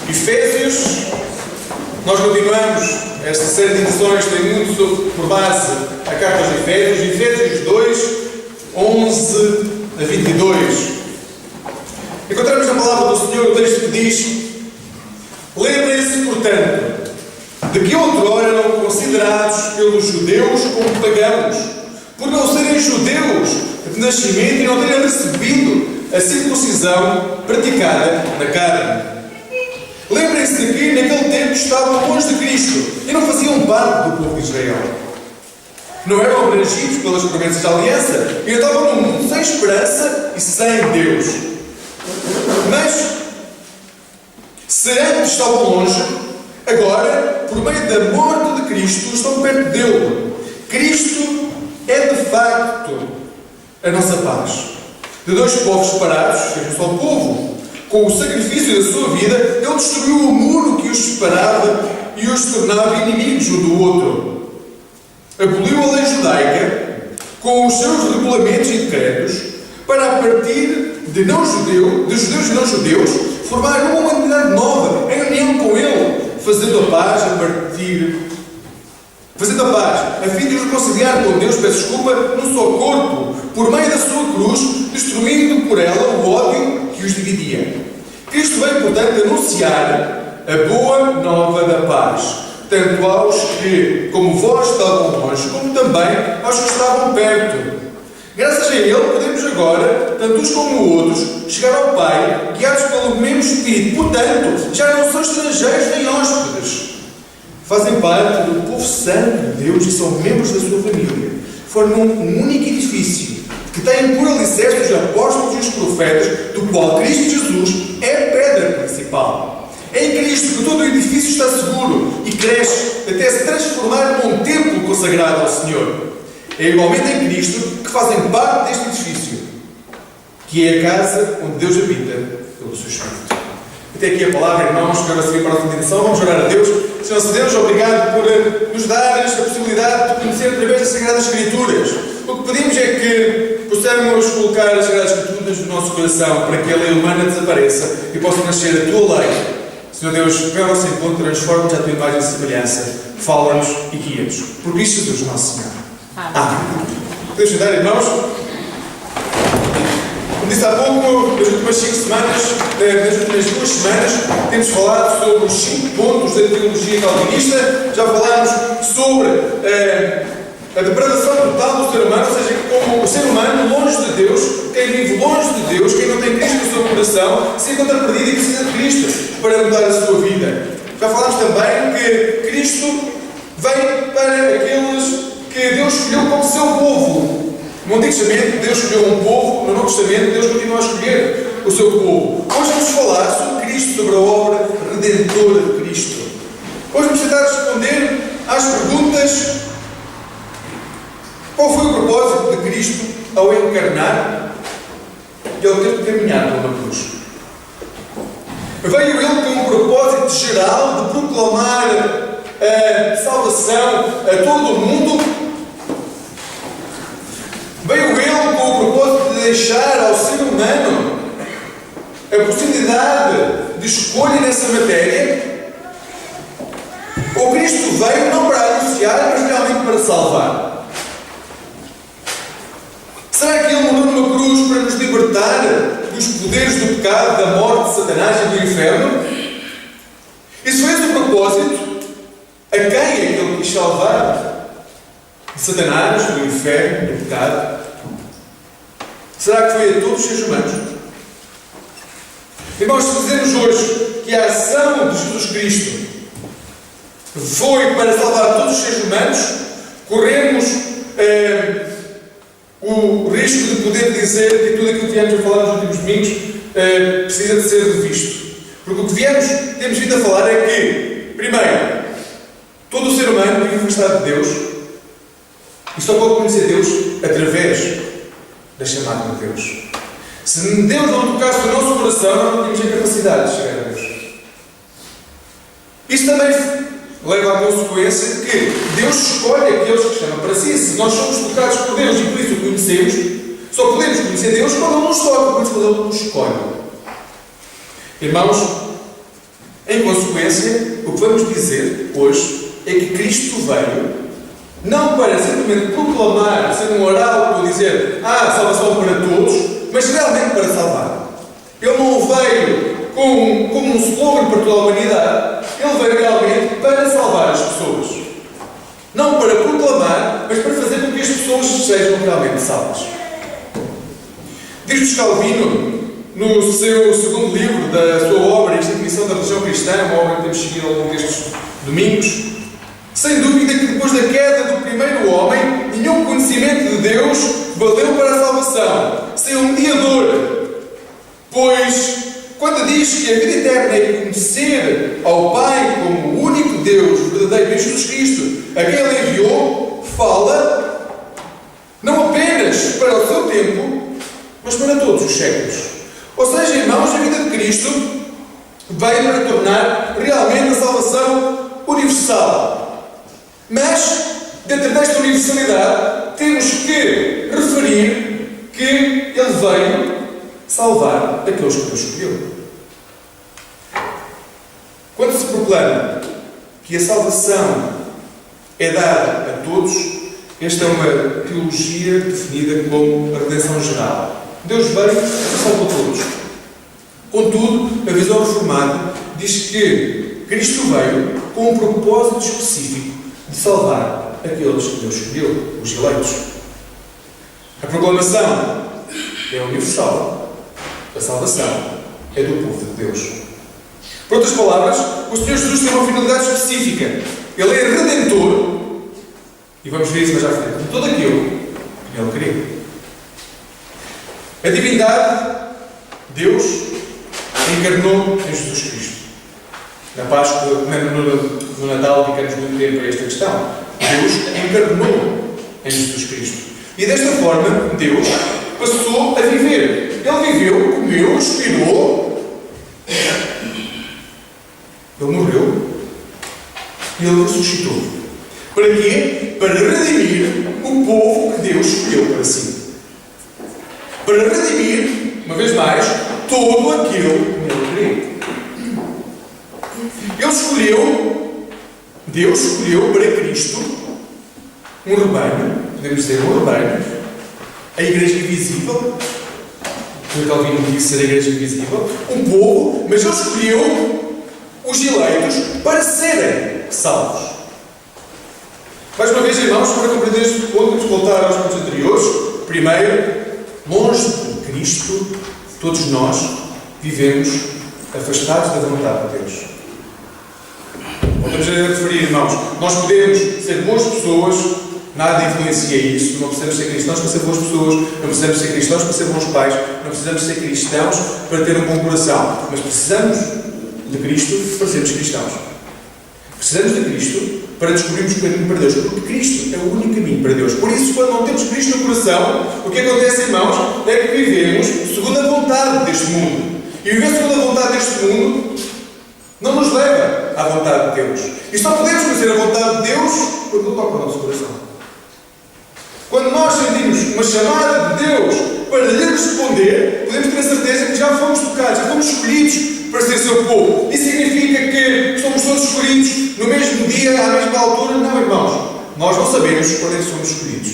Efésios, nós continuamos esta série de lições, tem muito por base a carta aos Efésios, Efésios 2, 11 a 22. Encontramos na palavra do Senhor o texto que diz: lembrem-se, portanto, de que outrora eram considerados pelos judeus como pagãos, por não serem judeus de nascimento e não terem recebido a circuncisão praticada na carne. Lembrem-se de que naquele tempo estavam longe de Cristo e não faziam parte do povo de Israel. Não eram abrangidos pelas promessas da aliança e estavam num mundo sem esperança e sem Deus. Mas, se antes estavam longe, agora, por meio da morte de Cristo, estão perto dele. Cristo é de facto a nossa paz. De dois povos separados, fez um só povo. Com o sacrifício da sua vida, ele destruiu o muro que os separava e os tornava inimigos um do outro. Aboliu a lei judaica com os seus regulamentos e decretos para, a partir de judeus e não-judeus, formar uma humanidade nova, em união com ele, fazendo a paz, a fim de os reconciliar com Deus, peço desculpa, num só corpo, por meio da sua cruz, destruindo por ela o ódio que os dividia. Cristo veio, portanto, anunciar a boa nova da paz, tanto aos que, como vós, estavam longe, como também aos que estavam perto. Graças a Ele, podemos agora, tanto uns como outros, chegar ao Pai, guiados pelo mesmo Espírito. Portanto, já não são estrangeiros nem hóspedes. Fazem parte do povo santo de Deus e são membros da sua família. Formam um único edifício, que tem por alicerce os apóstolos e os profetas, do qual Cristo Jesus é a pedra principal. É em Cristo que todo o edifício está seguro e cresce até se transformar num templo consagrado ao Senhor. É igualmente em Cristo que fazem parte deste edifício, que é a casa onde Deus habita pelo seu Espírito. Até aqui a palavra, irmãos, que agora seguir para a continuação. Vamos orar a Deus. Senhor Deus, obrigado por nos dar esta possibilidade de conhecer através das Sagradas Escrituras. O que pedimos é que possamos colocar as Sagradas Escrituras no nosso coração para que a lei humana desapareça e possa nascer a tua lei. Senhor Deus, vem ao nosso encontro, transforma-nos à tua imagem e semelhança, fala-nos e guia-nos. Por Cristo Jesus, nosso Senhor. Amém. Podemos sentar, irmãos? Como disse há pouco, nas últimas 5 semanas, nas últimas 2 semanas, temos falado sobre os 5 pontos da teologia calvinista. Já falámos sobre a depravação total do ser humano, ou seja, como o ser humano, longe de Deus, quem vive longe de Deus, quem não tem Cristo no seu coração, se encontra perdido e precisa de Cristo para mudar a sua vida. Já falámos também que Cristo vem para aqueles que Deus escolheu como seu povo. No Antigo Testamento, Deus escolheu um povo, no Novo Testamento, Deus continua a escolher o seu povo. Hoje vamos falar sobre Cristo, sobre a obra redentora de Cristo. Hoje vamos tentar responder às perguntas: qual foi o propósito de Cristo ao encarnar e ao ter de caminhar pela cruz? Veio Ele com um propósito geral de proclamar a salvação a todo o mundo? Veio Ele com o propósito de deixar ao ser humano a possibilidade de escolha nessa matéria? Ou Cristo veio não para anunciar, mas realmente para salvar? Será que Ele morreu numa cruz para nos libertar dos poderes do pecado, da morte, de Satanás e do inferno? E se foi esse o propósito, a quem é que Ele quis salvar? De Satanás, do inferno, do pecado? Será que foi a todos os seres humanos? Irmãos, se dizemos hoje que a ação de Jesus Cristo foi para salvar todos os seres humanos, corremos o risco de poder dizer que tudo aquilo que viemos a falar nos últimos domingos precisa de ser revisto. Porque o que temos vindo a falar é que, primeiro, todo o ser humano vive afastado de Deus e só pode conhecer Deus através da chamada de Deus. Se Deus não tocasse o nosso coração, nós não tínhamos a capacidade de chegar a Deus. Isto também leva à consequência de que Deus escolhe aqueles que chamam para si. Se nós somos tocados por Deus e por isso o conhecemos, só podemos conhecer Deus quando Ele nos toca, quando Ele nos escolhe. Irmãos, Em consequência, o que vamos dizer hoje é que Cristo veio não para simplesmente proclamar, ser um oral para dizer salvação para todos, mas realmente para salvar. Ele não veio como um slogan para toda a humanidade, ele veio realmente para salvar as pessoas. Não para proclamar, mas para fazer com que as pessoas sejam realmente salvas. Diz-nos Calvino, no seu segundo livro da sua obra, Instituição da Religião Cristã, uma obra que temos seguido ao longo destes domingos, sem dúvida que depois da queda do primeiro homem, nenhum conhecimento de Deus valeu para a salvação, sem um mediador. Pois, quando diz que a vida eterna é conhecer ao Pai como o único Deus verdadeiro em Jesus Cristo, a quem Ele enviou, fala não apenas para o seu tempo, mas para todos os séculos. Ou seja, irmãos, a vida de Cristo veio para tornar realmente a salvação universal. Mas, dentro desta universalidade, temos que referir que Ele veio salvar aqueles que Deus escolheu. Quando se proclama que a salvação é dada a todos, esta é uma teologia definida como a redenção geral. Deus veio e salvou todos. Contudo, a visão reformada diz que Cristo veio com um propósito específico de salvar aqueles que Deus escolheu, os eleitos. A proclamação é universal. A salvação é do povo de Deus. Por outras palavras, o Senhor Jesus tem uma finalidade específica. Ele é redentor, e vamos ver isso mais à frente, de tudo aquilo que Ele queria. A divindade, Deus, encarnou em Jesus Cristo. Na Páscoa, no Natal, dedicamos muito tempo a esta questão. Deus encarnou em Jesus Cristo. E desta forma, Deus passou a viver. Ele viveu, comeu, expirou. Ele morreu. E Ele ressuscitou. Para quê? Para redimir o povo que Deus escolheu para si. Para redimir, uma vez mais, todo aquilo que Ele queria. Deus escolheu para Cristo um rebanho, podemos dizer um rebanho, a igreja invisível, que o Calvino disse ser a igreja invisível, um povo, mas Ele escolheu os eleitos para serem salvos. Mais uma vez, irmãos, para compreender este ponto, vamos voltar aos pontos anteriores. Primeiro, longe de Cristo, todos nós vivemos afastados da vontade de Deus. Voltamos a referir, irmãos, nós podemos ser boas pessoas, nada influencia isso, não precisamos ser cristãos para ser boas pessoas, não precisamos ser cristãos para ser bons pais, não precisamos ser cristãos para ter um bom coração, mas precisamos de Cristo para sermos cristãos. Precisamos de Cristo para descobrirmos o caminho para Deus, porque Cristo é o único caminho para Deus. Por isso, quando não temos Cristo no coração, o que acontece, irmãos, é que vivemos segundo a vontade deste mundo. E viver segundo a vontade deste mundo não nos leva à vontade de Deus. E só podemos conhecer a vontade de Deus quando Ele toca o nosso coração. Quando nós sentimos uma chamada de Deus para lhe responder, podemos ter a certeza que já fomos tocados, já fomos escolhidos para ser seu povo. Isso significa que somos todos escolhidos no mesmo dia, à mesma altura? Não, irmãos. Nós não sabemos quando é que somos escolhidos.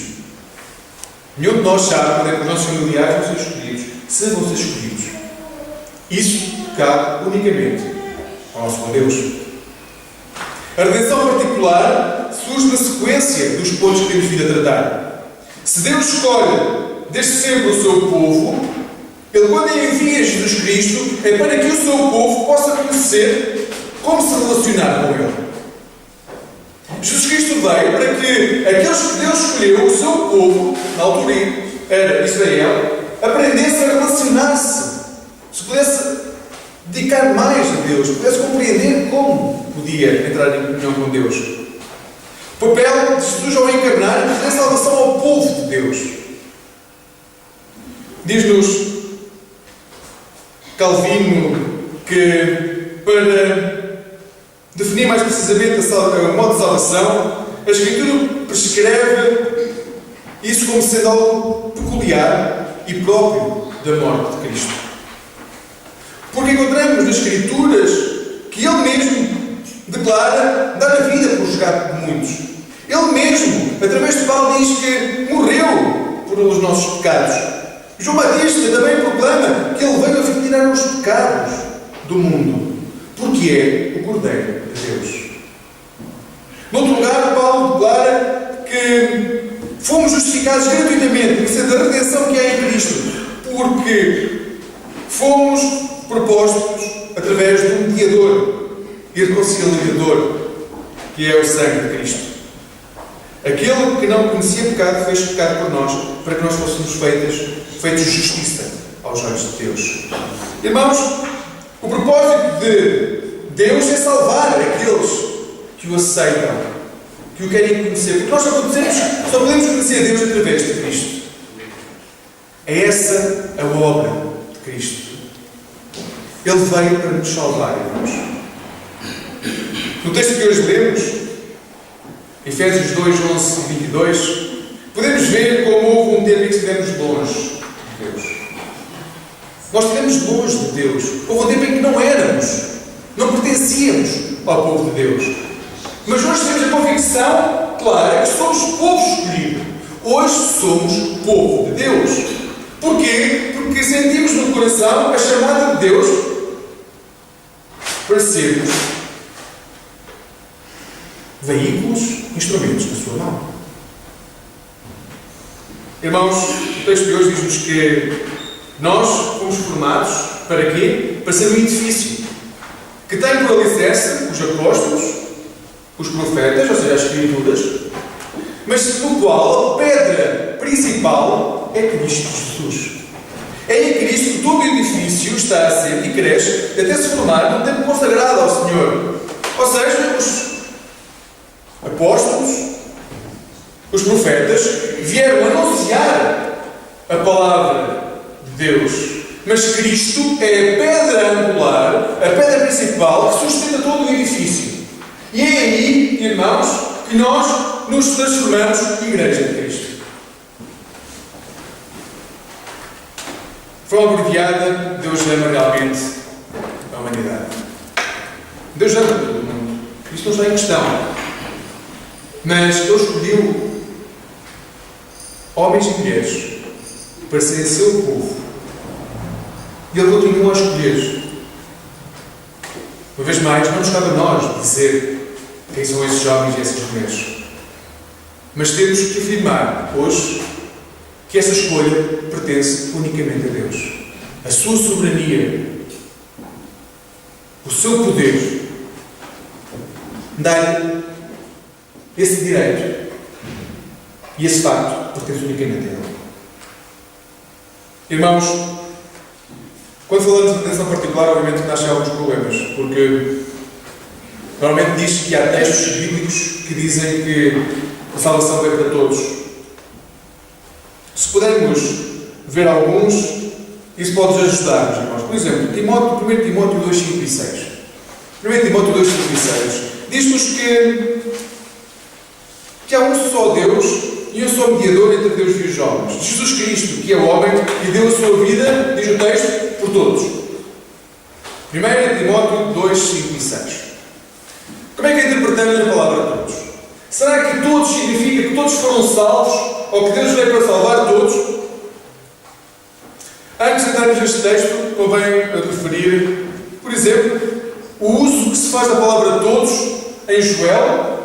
Nenhum de nós sabe quando é que os nossos familiares vão ser escolhidos, se vão ser escolhidos. Isso cabe unicamente ao nosso Deus. A redenção particular surge na sequência dos pontos que temos vindo a tratar. Se Deus escolhe desde sempre o seu povo, Ele, quando envia Jesus Cristo, é para que o seu povo possa conhecer como se relacionar com Ele. Jesus Cristo veio para que aqueles que Deus escolheu, o seu povo, na altura era Israel, aprendesse a relacionar-se, se pudesse dedicar mais a Deus, pudesse compreender como podia entrar em comunhão com Deus. O papel de Jesus ao encarnar é trazer salvação ao povo de Deus. Diz-nos Calvino que, para definir mais precisamente o modo de salvação, a Escritura prescreve isso como sendo algo peculiar e próprio da morte de Cristo. Porque encontramos nas Escrituras que Ele mesmo declara dar a vida por resgate de muitos. Ele mesmo, através de Paulo, diz que morreu por os nossos pecados. João Batista também proclama que Ele veio a tirar os pecados do mundo, porque é o Cordeiro de Deus. Noutro lugar, Paulo declara que fomos justificados gratuitamente, por ser da redenção que há em Cristo, porque fomos propostos através de um mediador e reconciliador, que é o sangue de Cristo. Aquele que não conhecia pecado fez pecado por nós, para que nós fôssemos feitos justiça aos olhos de Deus. Irmãos, o propósito de Deus é salvar aqueles que o aceitam, que o querem conhecer, porque nós só podemos conhecer Deus através de Cristo. É essa a obra de Cristo. Ele veio para nos salvar, irmãos. No texto que hoje lemos, Efésios 2, 11 e 22, podemos ver como houve um tempo em que estivemos longe de Deus. Nós estivemos longe de Deus. Houve um tempo em que não éramos, não pertencíamos ao povo de Deus. Mas hoje temos a convicção clara que somos povo escolhido. Hoje somos povo de Deus. Porquê? Porque sentimos no coração a chamada de Deus para sermos veículos, instrumentos na sua mão. Irmãos, o texto de hoje diz-nos que nós fomos formados para quê? Para ser um edifício que tem por alicerce os apóstolos, os profetas, ou seja, as Escrituras, mas no qual a pedra principal é Cristo Jesus. É em Cristo que todo o edifício está a ser e cresce até se formar num tempo consagrado ao Senhor. Ou seja, os apóstolos, os profetas, vieram anunciar a palavra de Deus. Mas Cristo é a pedra angular, a pedra principal que sustenta todo o edifício. E é aí, irmãos, que nós nos transformamos em Igreja de Cristo. De forma abreviada, Deus ama realmente a humanidade. Deus ama todo o mundo. Isto não está em questão. Mas Deus escolheu homens e mulheres para serem seu povo. E Ele continua a escolher. Uma vez mais, não nos cabe a nós dizer quem são esses homens e essas mulheres. Mas temos que afirmar hoje que essa escolha pertence unicamente a Deus. A sua soberania, o seu poder, dá-lhe esse direito e esse facto pertence unicamente a Ele. Irmãos, quando falamos de redenção particular, obviamente que nascem alguns problemas, porque normalmente diz que há textos bíblicos que dizem que a salvação é para todos. Se pudermos ver alguns, isso pode-nos ajudar, irmãos. Por exemplo, 1 Timóteo 2, 5 e 6. 1 Timóteo 2, 5 e 6 diz-nos que há um só Deus e um só mediador entre Deus e os homens, Jesus Cristo, que é o homem e deu a sua vida, diz o texto, por todos. 1 Timóteo 2, 5 e 6. Como é que interpretamos a palavra todos? Será que todos significa que todos foram salvos, ou que Deus veio para salvar todos? Antes de entrarmos neste texto, convém referir, por exemplo, o uso que se faz da palavra todos em Joel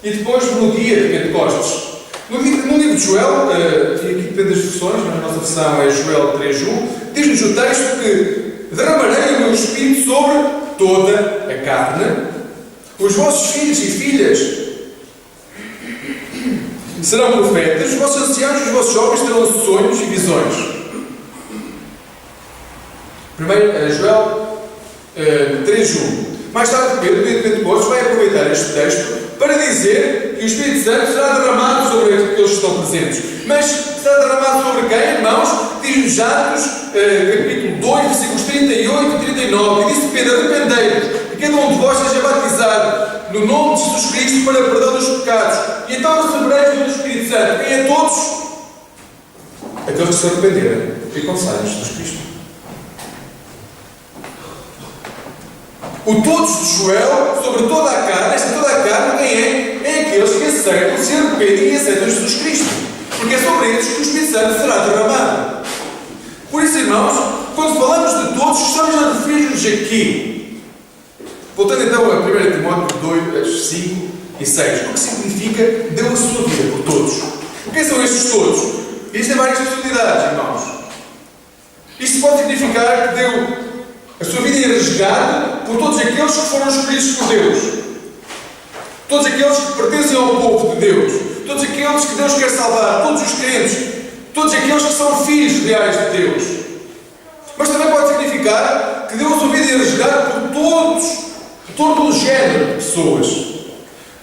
e depois no dia de Pentecostes. No livro de Joel, e aqui depende das versões, mas a nossa versão é Joel 3:1, diz-nos o texto que derramarei o meu Espírito sobre toda a carne. Os vossos filhos e filhas serão profetas, os vossos anciãos e os vossos jovens terão sonhos e visões. Primeiro, Joel 3:1. Mais tarde, Pedro, no dia de Pentecostes, vai aproveitar este texto para dizer que o Espírito Santo será derramado sobre aqueles que estão presentes. Mas será derramado sobre quem, irmãos? Diz-nos Atos, capítulo 2, versículos 38 e 39. E disse Pedro: arrependei-vos, e cada um de vós seja batizado no nome de Jesus Cristo para perdão dos pecados. E então recebereis o Espírito Santo. Quem é todos? Aqueles que se arrependerem e confessarem Jesus Cristo. O todos de Joel, sobre toda a carne, esta toda a carne, quem é? É aqueles que aceitam, se arrependem e aceitam Jesus Cristo. Porque é sobre eles que o Espírito Santo será derramado. Por isso, irmãos, quando falamos de todos, estamos a referir-nos aqui. Voltando então a 1 Timóteo 2, 5 e 6. O que significa deu a sua vida por todos? Quem são estes todos? Existem várias possibilidades, irmãos. Isto pode significar que deu a sua vida em resgate por todos aqueles que foram escolhidos por Deus. Todos aqueles que pertencem ao povo de Deus. Todos aqueles que Deus quer salvar. Todos os crentes. Todos aqueles que são filhos reais de Deus. Mas também pode significar que deu a sua vida em resgate por todos, todo o género de pessoas.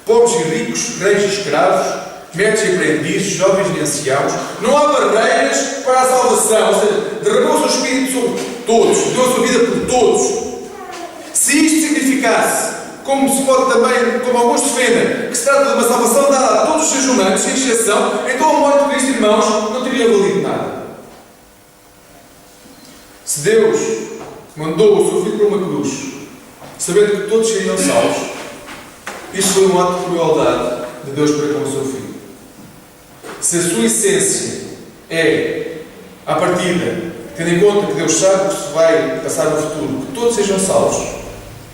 Pobres e ricos, reis e escravos, médicos e aprendizes, jovens e anciãos. Não há barreiras para a salvação. Ou seja, derramou o seu Espírito sobre todos. Deu a sua vida por todos. Se isto significasse, como se pode também, como alguns defendem, que se trata de uma salvação dada a todos os seres humanos, sem exceção, então a morte de Cristo, irmãos, não teria valido nada. Se Deus mandou o seu Filho para uma cruz, sabendo que todos seriam salvos, isto foi um ato de crueldade de Deus para com o seu Filho. Se a sua essência é, à partida, tendo em conta que Deus sabe o que se vai passar no futuro, que todos sejam salvos,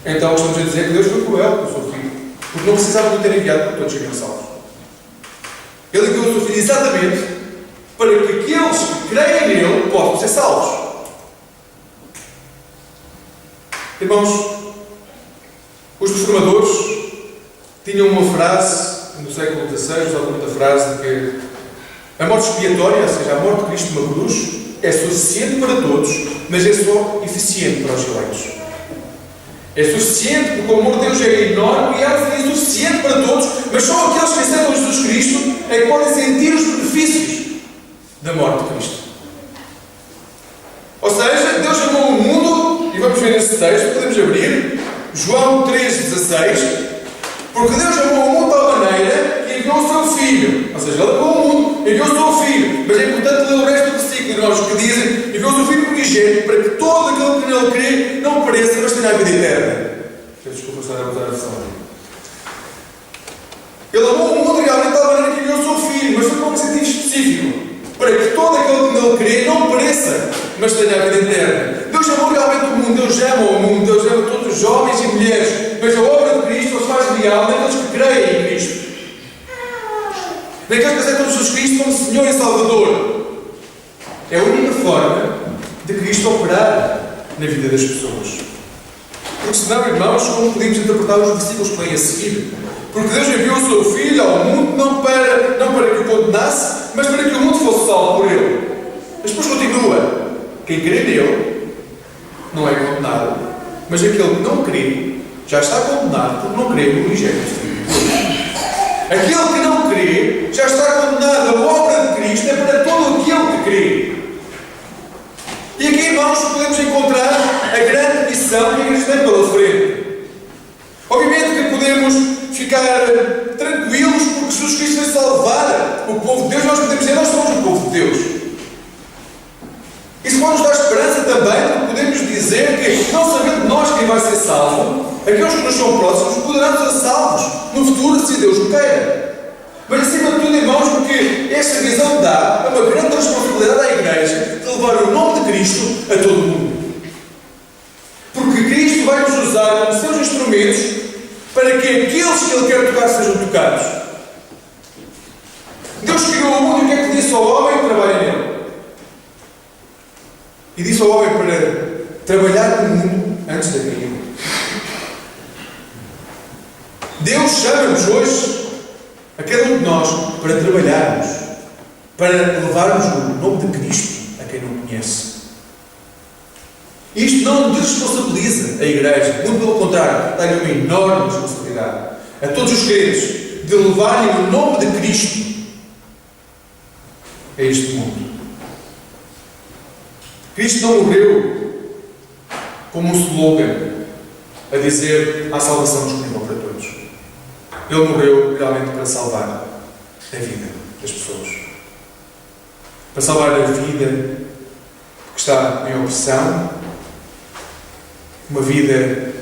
então estamos a dizer que Deus foi cruel com o seu Filho, porque não precisava de ter enviado para que todos sejam salvos. Ele enviou o seu Filho exatamente para que aqueles que creem nele possam ser salvos. Irmãos, os reformadores tinham uma frase, no século XVI, usava muita frase de que a morte expiatória, ou seja, a morte de Cristo numa cruz, é suficiente para todos, mas é só eficiente para os eleitos. É suficiente porque o amor de Deus é enorme e é suficiente para todos, mas só aqueles que aceitam Jesus Cristo é que podem sentir os benefícios da morte de Cristo. Ou seja, Deus amou o mundo, e vamos ver nesse texto, podemos abrir, João 3,16, porque Deus amou o mundo de tal maneira que enviou o seu Filho. Ou seja, Ele amou o mundo, enviou o seu Filho. Mas é importante ler o resto do versículo, irmãos, que dizem: enviou o seu Filho unigênito para que todo aquele que nele crê não pereça, mas tenha a vida eterna. Desculpa estar a usar a versão. Ele amou o mundo realmente de tal maneira que enviou o seu Filho, mas foi para um sentido específico. Para que todo aquele que nele crê não pereça, mas tenha a vida eterna. Deus amou realmente o mundo, Deus ama o mundo, Deus ama todos os homens e mulheres, mas a obra de Cristo se faz real naqueles que creem em Cristo. Naqueles que aceitam Jesus Cristo como Senhor e Salvador. É a única forma de Cristo operar na vida das pessoas. Porque senão, irmãos, como podemos interpretar os versículos que vêm a seguir? Porque Deus enviou o seu Filho ao mundo não para que o condenasse, mas para que o mundo fosse salvo por ele. Mas depois continua: quem crê nele não é condenado, mas aquele que não crê já está condenado porque não crê no unigênito Filho. Aquele que não crê já está condenado. A obra de Cristo é para todo aquele que crê. E aqui, irmãos, podemos encontrar a grande missão que a Igreja tem pela frente. Obviamente que podemos ficar tranquilos porque Jesus Cristo vai salvar o povo de Deus. Nós podemos dizer: nós somos o povo de Deus. Isso pode nos dar esperança também, porque podemos dizer que, não sabendo nós quem vai ser salvo, aqueles que nos são próximos poderão ser salvos no futuro, se Deus o queira. Mas acima de tudo, irmãos, porque esta visão dá uma grande responsabilidade à Igreja de levar o nome de Cristo a todo o mundo. Porque Cristo vai nos usar como seus instrumentos para que aqueles que Ele quer tocar sejam tocados. Deus criou o mundo e o que é que disse ao homem que trabalha nele? E disse ao homem para trabalhar no mundo antes da queda. Deus chama-nos hoje, a cada um de nós, para trabalharmos, para levarmos o nome de Cristo a quem não conhece. Isto não desresponsabiliza a Igreja, muito pelo contrário, dá-lhe uma enorme responsabilidade a todos os crentes de levarem o nome de Cristo a este mundo. Cristo não morreu como um slogan a dizer: há salvação disponível para todos. Ele morreu realmente para salvar a vida das pessoas. Para salvar a vida que está em opressão, uma vida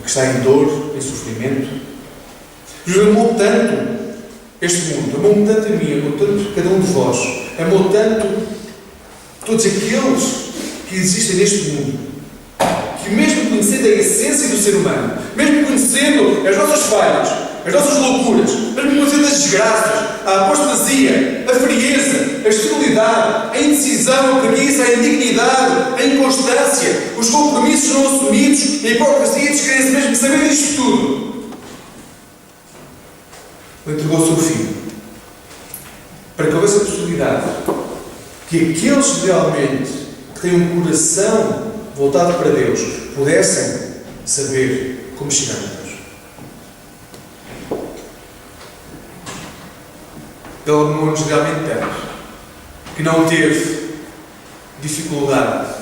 que está em dor, em sofrimento. Jesus amou tanto este mundo, amou-me tanto a mim, amou tanto cada um de vós, amou tanto todos aqueles que existem neste mundo, que mesmo conhecendo a essência do ser humano, mesmo conhecendo as nossas falhas, as nossas loucuras, mesmo conhecendo as desgraças, a apostasia, a frieza, a esterilidade, a indecisão, a preguiça, a indignidade, a inconstância, os compromissos não assumidos, a hipocrisia, a descrença, mesmo saber disto tudo, Ele entregou o seu Filho para que houvesse a possibilidade que aqueles realmente que têm um coração voltado para Deus pudessem saber como chegar a Deus. Ele amou-nos realmente tanto que não teve dificuldade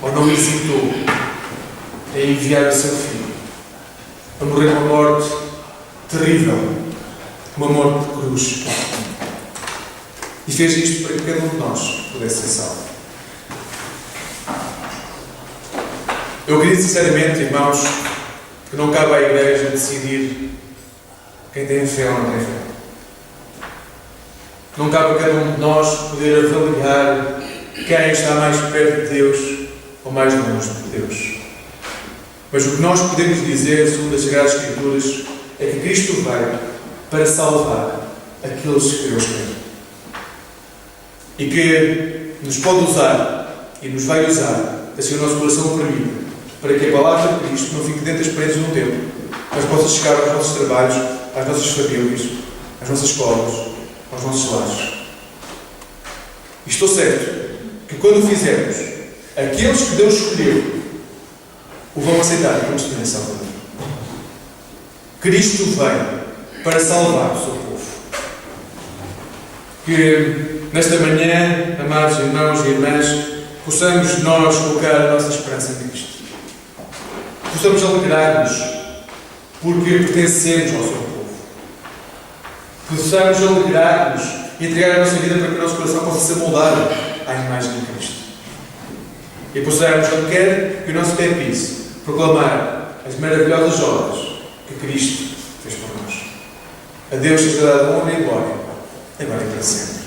ou não hesitou em enviar o seu Filho a morrer uma morte terrível, uma morte de cruz. E fez isto para que cada um de nós pudesse ser salvo. Eu acredito sinceramente, irmãos, que não cabe à Igreja decidir quem tem fé ou não tem fé. Não cabe a cada um de nós poder avaliar quem está mais perto de Deus ou mais longe de Deus. Mas o que nós podemos dizer, segundo as Sagradas Escrituras, é que Cristo veio para salvar aqueles que Deus quer. E que nos pode usar e nos vai usar, assim o nosso coração o permite, para que a palavra de Cristo não fique dentro das paredes de um templo, mas possa chegar aos nossos trabalhos, às nossas famílias, às nossas escolas, aos nossos lares. E estou certo que quando o fizermos, aqueles que Deus escolheu o vão aceitar como Senhor e Salvador. Cristo veio para salvar o seu povo. Que nesta manhã, amados irmãos e irmãs, possamos nós colocar a nossa esperança em Cristo. Possamos alegrar-nos porque pertencemos ao seu povo. Possamos alegrar-nos e entregar a nossa vida para que o nosso coração possa ser moldado à imagem de Cristo. E possamos, onde quer que o nosso pé pise, proclamar as maravilhosas obras que Cristo fez por nós. A Deus seja dada honra e glória, agora e para sempre.